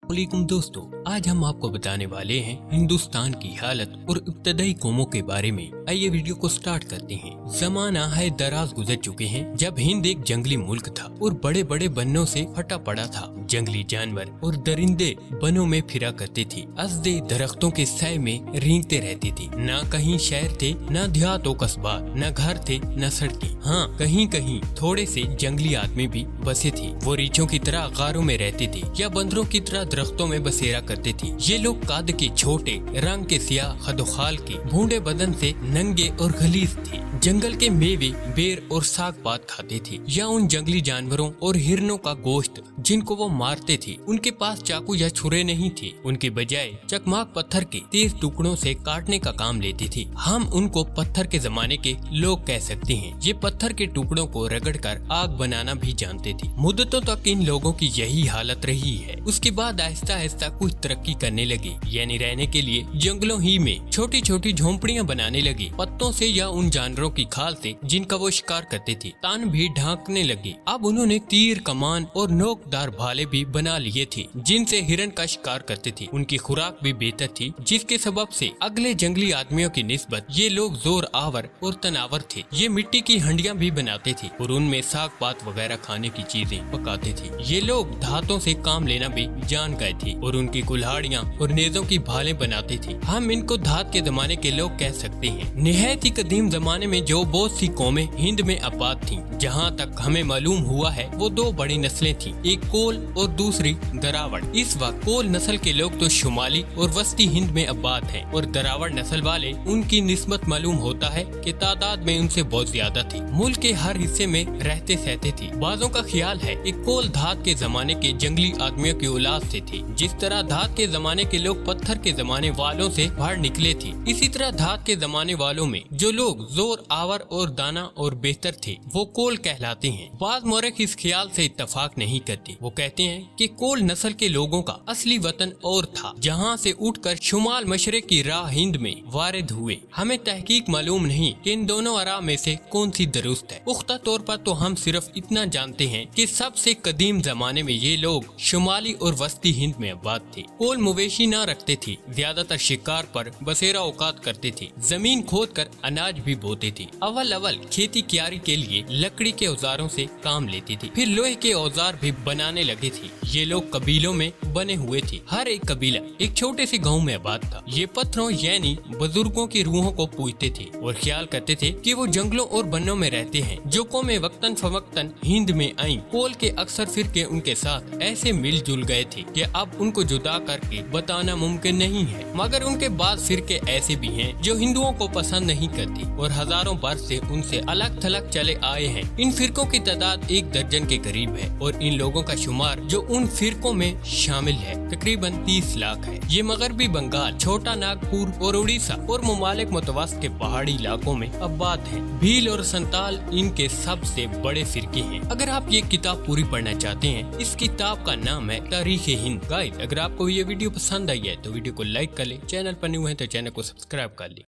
वालेकुम दोस्तों, आज हम आपको बताने वाले हैं हिंदुस्तान की हालत और इब्तदाई कौमों के बारे में। आइए वीडियो को स्टार्ट करते हैं। जमाना है दराज गुजर चुके हैं जब हिंद एक जंगली मुल्क था और बड़े बड़े बनों से फटा पड़ा था। जंगली जानवर और दरिंदे बनों में फिरा करते थे। असदे दरख्तों के साए में रेंगते रहते थे। न कहीं शहर थे, न देहात और कस्बा, न घर थे, न सड़कें। हाँ, कहीं कहीं थोड़े से जंगली आदमी भी बसे थे। वो रीछों की तरह गारों में रहते थे या बंदरों की तरह दरख्तों में बसेरा करते थे। ये लोग कद के छोटे, रंग के सियाह, खदोखाल के, भूडे बदन से नंगे और गलीज थे। जंगल के मेवे, बेर और साग पात खाते थे या उन जंगली जानवरों और हिरनों का गोश्त जिनको वो मारते थे। उनके पास चाकू या छुरे नहीं थे। उनके बजाय चकमाक पत्थर के तेज टुकड़ों से काटने का काम लेते थे। हम उनको पत्थर के जमाने के लोग कह सकते हैं। ये पत्थर के टुकड़ों को रगड़कर आग बनाना भी जानते थे। मुद्दतों तक इन लोगों की यही हालत रही है। उसके बाद आहिस्ता आहिस्ता कुछ तरक्की करने लगे, यानी रहने के लिए जंगलों ही में छोटी छोटी झोंपड़ियां बनाने लगे, पत्तों से या उन जानवरों की खाल से जिनका वो शिकार करते थे। तान भी ढांकने लगे। अब उन्होंने तीर, कमान और नोकदार भाले भी बना लिए थे जिनसे हिरन का शिकार करते थे। उनकी खुराक भी बेहतर थी, जिसके सबब से अगले जंगली आदमियों की निस्बत ये लोग जोर आवर और तनावर थे। ये मिट्टी की हंडियां भी बनाते थे और उनमें साग पात वगैरह खाने की चीजें पकाते थे। ये लोग धातों से काम लेना भी जान गए थे और उनकी कुल्हाड़ियां और नेजों की भालें बनाते थे। हम इनको धात के जमाने के लोग कह सकते हैं। निहायत ही कदीम जमाने में जो बहुत सी कौमें हिंद में आबाद थीं। जहाँ तक हमें मालूम हुआ है वो दो बड़ी नस्लें थीं, एक कोल और दूसरी दरावड़। इस वक्त कोल नस्ल के लोग तो शुमाली और वस्ती हिंद में आबाद हैं और दरावड़ नस्ल वाले उनकी निस्बत मालूम होता है कि तादाद में उनसे बहुत ज्यादा थी। मुल्क के हर हिस्से में रहते सहते थे। बाजों का ख्याल है एक कोल धात के जमाने के जंगली आदमियों की औलाद से थे। जिस तरह धात के जमाने के लोग पत्थर के जमाने वालों से बाहर निकले थे, इसी तरह धात के जमाने वालों में जो लोग जोर आवर और दाना और बेहतर थे वो कोल कहलाते हैं। बाज मौरख इस ख्याल से इत्तफाक नहीं करते। वो कहते हैं कि कोल नस्ल के लोगों का असली वतन और था, जहाँ से उठकर शुमाल मशरक की राह हिंद में वारिद हुए। हमें तहकीक मालूम नहीं कि इन दोनों आरा में से कौन सी दुरुस्त है। पुख्ता तौर पर तो हम सिर्फ इतना जानते हैं कि सबसे कदीम जमाने में ये लोग शुमाली और वस्ती हिंद में आबाद थे। कोल मवेशी न रखते थे, ज्यादातर शिकार पर बसेरा औकात करते थे। जमीन खोद कर अनाज भी बोते थे। अव्वल खेती क्यारी के लिए लकड़ी के औजारों से काम लेते थे, फिर लोहे के औजार भी बनाने लगे थे। ये लोग कबीलों में बने हुए थे। हर एक कबीला एक छोटे से गांव में आबाद था। ये पत्थरों यानी बुजुर्गों की रूहों को पूजते थे और ख्याल करते थे कि वो जंगलों और बनों में रहते हैं। जो कौमें वक्तन फवक्तन हिंद में आईं, कोल के अक्सर फिरके उनके साथ ऐसे मिलजुल गए थे कि अब उनको जुदा करके बताना मुमकिन नहीं है। मगर उनके बाद फिरके ऐसे भी हैं जो हिंदुओं को पसंद नहीं करते और हजारों बरस से उनसे अलग थलग चले आए हैं। इन फिरकों की तादाद 1 दर्जन के करीब है और इन लोगों का शुमार जो उन फिरकों में शामिल है तकरीबन 30 लाख है। ये मगरबी बंगाल, छोटा नागपुर और उड़ीसा और ममालिक मुतवस्सित के पहाड़ी इलाकों में आबाद हैं। भील और संताल इनके सबसे बड़े फिरके हैं। अगर आप ये किताब पूरी पढ़ना चाहते हैं, इस किताब का नाम है तारीख हिंद। गाइस, अगर आपको ये वीडियो पसंद आई है तो वीडियो को लाइक कर ले, चैनल पर न्यू है तो चैनल को सब्सक्राइब कर ले।